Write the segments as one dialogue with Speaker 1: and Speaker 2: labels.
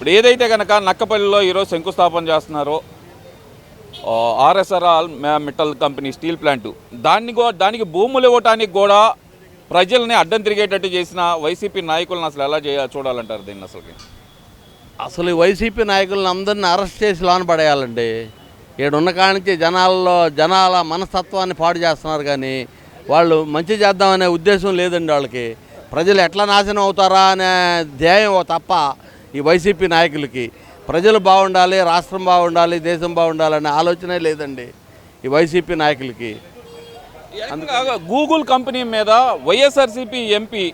Speaker 1: ఇప్పుడు ఏదైతే కనుక నక్కపల్లిలో ఈరోజు శంకుస్థాపన చేస్తున్నారో RSR metal company steel plant దానికి భూములు ఇవ్వటానికి కూడా ప్రజల్ని అడ్డం తిరిగేటట్టు చేసిన వైసీపీ నాయకులను అసలు ఎలా చూడాలంటారు దీన్ని?
Speaker 2: అసలు ఈ వైసీపీ నాయకులను అందరినీ అరెస్ట్ చేసి లోన పడేయాలండి. ఈడున్న కాడి నుంచి జనాల మనస్తత్వాన్ని పాడు చేస్తున్నారు, కానీ వాళ్ళు మంచి చేద్దామనే ఉద్దేశం లేదండి వాళ్ళకి. ప్రజలు ఎట్లా నాశనం అవుతారా అనే ధ్యేయం తప్ప ఈ వైసీపీ నాయకులకి ప్రజలు బాగుండాలి, రాష్ట్రం బాగుండాలి, దేశం బాగుండాలనే ఆలోచనే లేదండి ఈ వైసీపీ నాయకులకి.
Speaker 1: గూగుల్ కంపెనీ మీద వైఎస్ఆర్సీపీ ఎంపీ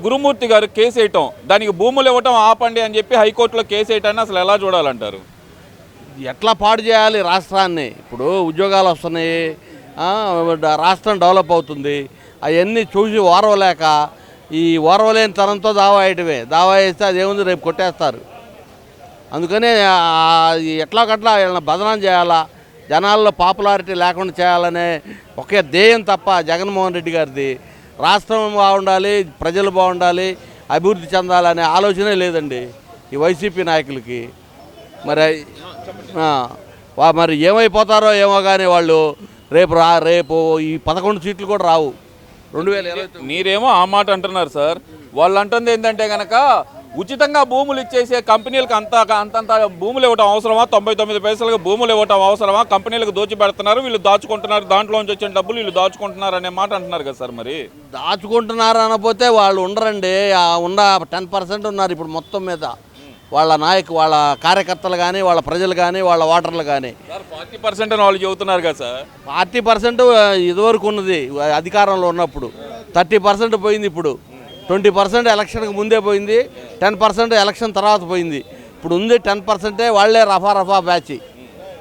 Speaker 1: గురుమూర్తి గారు కేసు వేయటం, దానికి భూములు ఇవ్వటం ఆపండి అని చెప్పి హైకోర్టులో కేసు వేయటాన్ని అసలు ఎలా చూడాలంటారు?
Speaker 2: ఎట్లా పాడు చేయాలి రాష్ట్రాన్ని? ఇప్పుడు ఉద్యోగాలు వస్తున్నాయి, రాష్ట్రం డెవలప్ అవుతుంది, అవన్నీ చూసి ఓర్వలేక ఈ ఓర్వలేని తరంతో దావా వేస్తే అదేముంది, రేపు కొట్టేస్తారు. అందుకనే ఎట్లాగట్లా వీళ్ళని బదనాం చేయాలా, జనాల్లో పాపులారిటీ లేకుండా చేయాలనే ఒకే ధ్యేయం తప్ప జగన్మోహన్ రెడ్డి గారిది రాష్ట్రం బాగుండాలి, ప్రజలు బాగుండాలి, అభివృద్ధి చెందాలనే ఆలోచనే లేదండి ఈ వైసీపీ నాయకులకి. మరి ఏమైపోతారో ఏమో కానీ వాళ్ళు రేపు ఈ 11 సీట్లు కూడా రావు 2020.
Speaker 1: మీరేమో ఆ మాట అంటున్నారు సార్. వాళ్ళు అంటుంది ఏంటంటే కనుక ఉచితంగా భూములు ఇచ్చేసే కంపెనీలకు అంతంత భూములు ఇవ్వటం అవసరమా, 99 పైసలకు భూములు ఇవ్వటం అవసరమా, కంపెనీలకు దోచి పెడుతున్నారు, వీళ్ళు దాచుకుంటున్నారు, దాంట్లోంచి వచ్చిన డబ్బులు వీళ్ళు దాచుకుంటున్నారు అనే మాట అంటున్నారు కదా సార్. మరి
Speaker 2: దాచుకుంటున్నారు అనకపోతే వాళ్ళు ఉండరండి. ఉన్న 10% ఉన్నారు ఇప్పుడు మొత్తం మీద, వాళ్ళ వాళ్ళ కార్యకర్తలు కానీ, వాళ్ళ ప్రజలు కానీ, వాళ్ళ ఓటర్లు కానీ.
Speaker 1: 40% అని వాళ్ళు చెబుతున్నారు కదా సార్.
Speaker 2: 40% ఇదివరకు ఉన్నది అధికారంలో ఉన్నప్పుడు, 30% పోయింది, ఇప్పుడు 20% ఎలక్షన్కి ముందే పోయింది, 10% ఎలక్షన్ తర్వాత పోయింది. ఇప్పుడు ఉంది 10%. వాళ్ళే రఫా బ్యాచ్.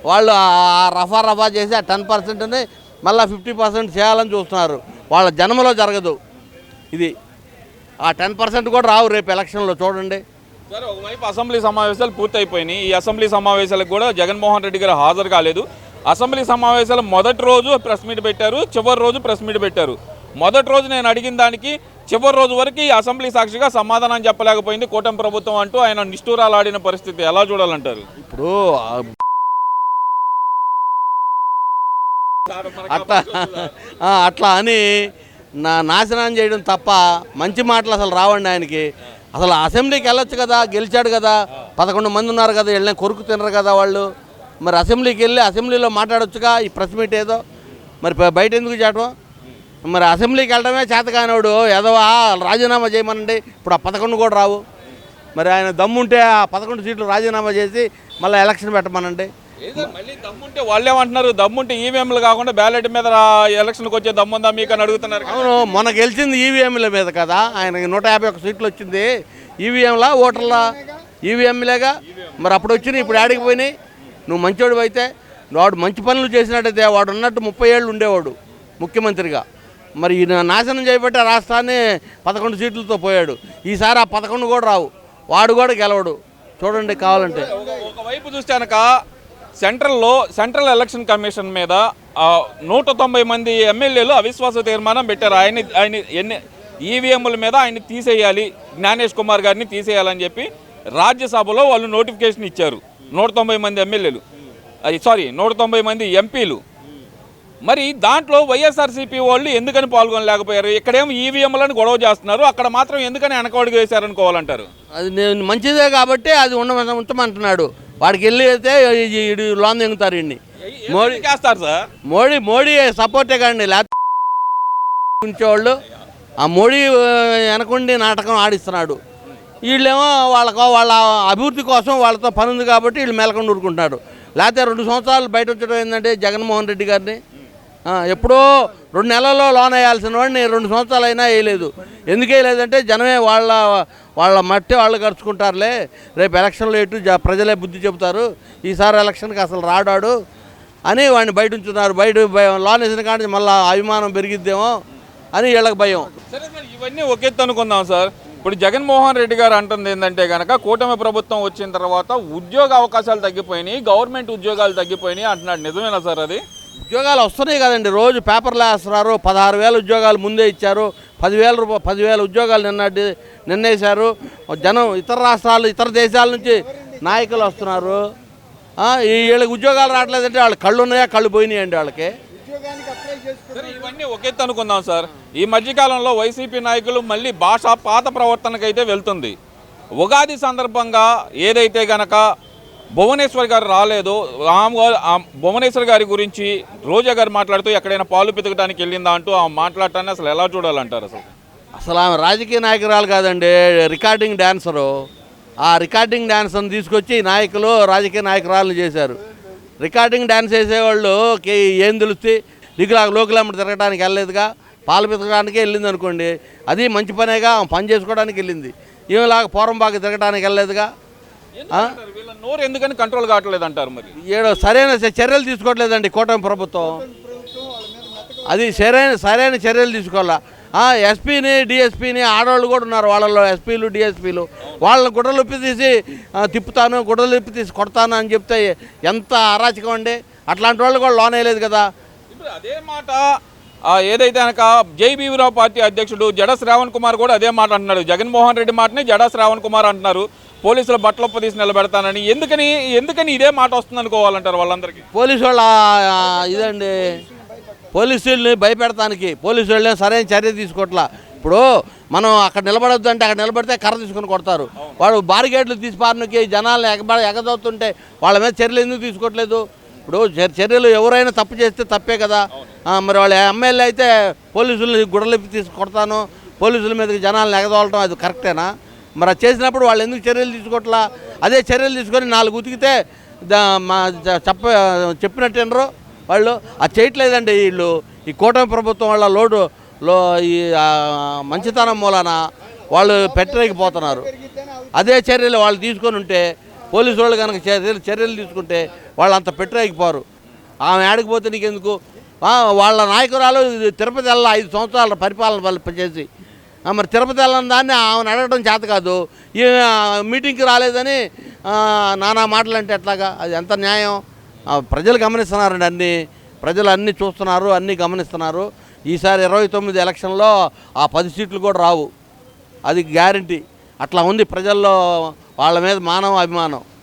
Speaker 2: వాళ్ళు ఆ రఫా చేసి ఆ 10%ని మళ్ళీ 50% చేయాలని చూస్తున్నారు. వాళ్ళ జన్మలో జరగదు ఇది. ఆ 10% కూడా రావు రేపు ఎలక్షన్లో చూడండి
Speaker 1: సార్. ఒకవైపు అసెంబ్లీ సమావేశాలు పూర్తయిపోయినాయి. ఈ అసెంబ్లీ సమావేశాలకు కూడా జగన్మోహన్ రెడ్డి గారు హాజరు కాలేదు. అసెంబ్లీ సమావేశాలు మొదటి రోజు ప్రెస్ మీట్ పెట్టారు, చివరి రోజు ప్రెస్ మీట్ పెట్టారు. మొదటి రోజు నేను అడిగిన దానికి చివరి రోజు వరకు ఈ అసెంబ్లీ సాక్షిగా సమాధానం చెప్పలేకపోయింది కూటమి ప్రభుత్వం అంటూ ఆయన నిష్ఠూరాలు ఆడిన పరిస్థితి ఎలా చూడాలంటారు?
Speaker 2: ఇప్పుడు అట్లా అని నాశనం చేయడం తప్ప మంచి మాటలు అసలు రావండి ఆయనకి. అసలు అసెంబ్లీకి వెళ్ళొచ్చు కదా, గెలిచాడు కదా, 11 మంది ఉన్నారు కదా, వెళ్ళిన కొరుకు తినరు కదా వాళ్ళు. మరి అసెంబ్లీకి వెళ్ళి అసెంబ్లీలో మాట్లాడొచ్చుగా, ఈ ప్రెస్ మీట్ ఏదో మరి బయట ఎందుకు చేయటం? మరి అసెంబ్లీకి వెళ్ళడమే చేతకానివాడు ఎదవా రాజీనామా చేయమనండి. ఇప్పుడు ఆ 11 కూడా రావు. మరి ఆయన దమ్ముంటే ఆ 11 సీట్లు రాజీనామా చేసి మళ్ళీ ఎలక్షన్ పెట్టమనండి.
Speaker 1: మళ్ళీ దమ్ముంటే వాళ్ళేమంటున్నారు, దమ్ముంటే ఈవీఎంలు కాకుండా బ్యాలెట్ మీద ఎలక్షన్కి వచ్చే దమ్ముందా మీకు అని అడుగుతున్నారు.
Speaker 2: అవును, మొన్న గెలిచింది ఈవీఎంల మీద కదా, ఆయనకి 151 సీట్లు వచ్చింది. ఈవీఎంలా ఓటర్లా? ఈవీఎంలేగా. మరి అప్పుడు వచ్చినాయి, ఇప్పుడు ఆడికి పోయినాయి. నువ్వు మంచోడు అయితే, వాడు మంచి పనులు చేసినట్టయితే వాడు ఉన్నట్టు 30 ఏళ్ళు ఉండేవాడు ముఖ్యమంత్రిగా. మరి ఈయన నాశనం చేయబట్టే రాష్ట్రాన్ని 11 సీట్లతో పోయాడు. ఈసారి ఆ 11 కూడా రావు, వాడు కూడా గెలవడు. చూడండి కావాలంటే.
Speaker 1: ఒకవైపు చూస్తే కనుక సెంట్రల్ ఎలక్షన్ కమిషన్ మీద 190 మంది ఎమ్మెల్యేలు అవిశ్వాస తీర్మానం పెట్టారు. ఆయన ఈవీఎంల మీద ఆయన తీసేయాలి, జ్ఞానేష్ కుమార్ గారిని తీసేయాలని చెప్పి రాజ్యసభలో వాళ్ళు నోటిఫికేషన్ ఇచ్చారు. 190 మంది ఎమ్మెల్యేలు, 190 మంది ఎంపీలు. మరి దాంట్లో వైఎస్ఆర్సీపీ వాళ్ళు ఎందుకని పాల్గొనలేకపోయారు? ఇక్కడేమో ఈవీఎంలను గొడవ చేస్తున్నారు, అక్కడ మాత్రం ఎందుకని వెనకడుగు వేశారనుకోవాలంటారు?
Speaker 2: అది నేను మంచిదే కాబట్టి అది ఉంచమంటున్నాడు. వాడికి వెళ్ళి అయితే లోన్ దిగుతారు. ఇన్ని
Speaker 1: మోడీ చేస్తారు సార్.
Speaker 2: మోడీ సపోర్టే కానీ లేకపోతే ఉంచేవాళ్ళు. ఆ మోడీ వెనకుండి నాటకం ఆడిస్తున్నాడు. వీళ్ళేమో వాళ్ళ అభివృద్ధి కోసం వాళ్ళతో పని ఉంది కాబట్టి వీళ్ళు మెలకొని ఊరుకుంటున్నారు. లేకపోతే 2 సంవత్సరాలు బయట వచ్చడం ఏంటంటే జగన్మోహన్ రెడ్డి గారిని ఎప్పుడో 2 నెలల్లో లోన్ వేయాల్సిన వాడిని 2 సంవత్సరాలు అయినా వేయలేదు. ఎందుకు వేయలేదంటే జనమే వాళ్ళ మట్టి వాళ్ళు గడుచుకుంటారులే, రేపు ఎలక్షన్లో ఎటు ప్రజలే బుద్ధి చెబుతారు, ఈసారి ఎలక్షన్కి అసలు రాడాడు అని వాడిని బయట ఉంచుతున్నారు. లోన్ వేసిన కానీ మళ్ళీ అభిమానం పెరిగిద్దేమో అని వీళ్ళకి భయం.
Speaker 1: సరే సార్, ఇవన్నీ ఒకెత్తు అనుకుందాం సార్. ఇప్పుడు జగన్మోహన్ రెడ్డి గారు అంటుంది ఏంటంటే కనుక కూటమి ప్రభుత్వం వచ్చిన తర్వాత ఉద్యోగ అవకాశాలు తగ్గిపోయినాయి, గవర్నమెంట్ ఉద్యోగాలు తగ్గిపోయినాయి అంటున్నాడు. నిజమేనా సార్ అది?
Speaker 2: ఉద్యోగాలు వస్తున్నాయి కదండి, రోజు పేపర్లు వేస్తున్నారు. 16,000 ఉద్యోగాలు ముందే ఇచ్చారు. 10,000 ఉద్యోగాలు నిన్నేశారు. జనం ఇతర రాష్ట్రాలు, ఇతర దేశాల నుంచి నాయకులు వస్తున్నారు. వీళ్ళకి ఉద్యోగాలు రావట్లేదంటే వాళ్ళ కళ్ళు ఉన్నాయా, కళ్ళు పోయినాయండి వాళ్ళకి.
Speaker 1: సరే, ఇవన్నీ ఒకెత్తు అనుకుందాం సార్. ఈ మధ్యకాలంలో వైసీపీ నాయకులు మళ్ళీ భాష పాత ప్రవర్తనకైతే వెళ్తుంది. ఉగాది సందర్భంగా ఏదైతే గనక భువనేశ్వర్ గారు రాలేదు, భువనేశ్వర్ గారి గురించి రోజా గారు మాట్లాడుతూ ఎక్కడైనా పాలు పితకడానికి వెళ్ళిందా అంటూ ఆ మాట్లాడటాన్ని అసలు ఎలా చూడాలంటారు?
Speaker 2: అసలు ఆమె రాజకీయ నాయకురాలు కాదండి, రికార్డింగ్ డాన్సరు. ఆ రికార్డింగ్ డాన్స్ని తీసుకొచ్చి నాయకులు రాజకీయ నాయకురాలను చేశారు. రికార్డింగ్ డాన్స్ వేసేవాళ్ళు ఏం తెలుస్తే దిగులాగా లోకిలమ్మడి తిరగడానికి వెళ్ళలేదుగా, పాలు పితకడానికి వెళ్ళింది అనుకోండి, అది మంచి పనేగా. పని చేసుకోవడానికి వెళ్ళింది. ఈమెలాగా పోరంబాగా తిరగడానికి వెళ్ళలేదుగా.
Speaker 1: వీళ్ళ నోరు ఎందుకని కంట్రోల్ కావట్లేదు అంటారు? మరి
Speaker 2: ఏడో సరైన చర్యలు తీసుకోవట్లేదండి కూటమి ప్రభుత్వం. అది సరైన చర్యలు తీసుకోవాలా. ఎస్పీని డిఎస్పీని ఆడవాళ్ళు కూడా ఉన్నారు, వాళ్ళలో ఎస్పీలు డిఎస్పీలు. వాళ్ళని గుడ్డలు ఇప్పి తీసి తిప్పుతాను, గుడ్డలు ఇప్పి తీసి కొడతాను అని చెప్తే ఎంత అరాచకం అండి. అట్లాంటి వాళ్ళు కూడా లోన్ వేయలేదు కదా.
Speaker 1: ఇప్పుడు అదే మాట ఏదైతే కనుక జైబీవీరావు పార్టీ అధ్యక్షుడు జడ శ్రావణ్ కుమార్ కూడా అదే మాట అంటున్నాడు. జగన్మోహన్ రెడ్డి మాటని జడ శ్రావణ్ కుమార్ అంటున్నారు. పోలీసుల బట్టలొప్ప తీసి నిలబెడతానని. ఎందుకని ఇదే మాట వస్తుంది అనుకోవాలంటారు వాళ్ళందరికీ?
Speaker 2: పోలీసు వాళ్ళ ఇదండి, పోలీసుల్ని భయపెడతానికి పోలీసు వాళ్ళే సరైన చర్య తీసుకోవట్లా. ఇప్పుడు మనం అక్కడ నిలబడొద్దు అంటే అక్కడ నిలబడితే కర్ర తీసుకొని కొడతారు. వాడు బారిగేట్లు తీసి పారినకి జనాలను ఎగదవుతుంటే వాళ్ళ మీద చర్యలు ఎందుకు తీసుకోవట్లేదు? ఇప్పుడు చర్యలు ఎవరైనా తప్పు చేస్తే తప్పే కదా. మరి వాళ్ళ ఎమ్మెల్యే అయితే పోలీసుల్ని గుడలిప్పి తీసి కొడతాను, పోలీసుల మీదకి జనాలను ఎగదోలటం అది కరెక్టేనా? మరి అది చేసినప్పుడు వాళ్ళు ఎందుకు చర్యలు తీసుకోవట్లా? అదే చర్యలు తీసుకొని 4 ఉతికితే చెప్పినట్టేనరు వాళ్ళు. అది చేయట్లేదండి వీళ్ళు. ఈ కూటమి ప్రభుత్వం వాళ్ళ ఈ మంచితనం మూలన వాళ్ళు పెట్టలేకపోతున్నారు. అదే చర్యలు వాళ్ళు తీసుకొని ఉంటే, పోలీసు వాళ్ళు కనుక చర్యలు తీసుకుంటే వాళ్ళు అంత పెట్టలేకపోరు. ఆమె ఆడికిపోతే నీకెందుకు? వాళ్ళ నాయకురాలు తిరుపతి వెళ్ళ 5 సంవత్సరాల పరిపాలన చేసి, మరి తిరుపతి వెళ్ళని దాన్ని ఆమెను అడగడం చేత కాదు. ఈ మీటింగ్కి రాలేదని నానా మాటలు అంటే ఎట్లాగా? అది ఎంత న్యాయం? ప్రజలు గమనిస్తున్నారండి, ప్రజలు అన్నీ చూస్తున్నారు, అన్నీ గమనిస్తున్నారు. ఈసారి 29 ఎలక్షన్లో ఆ 10 సీట్లు కూడా రావు, అది గ్యారంటీ. అట్లా ఉంది ప్రజల్లో వాళ్ళ మీద మానవ అభిమానం.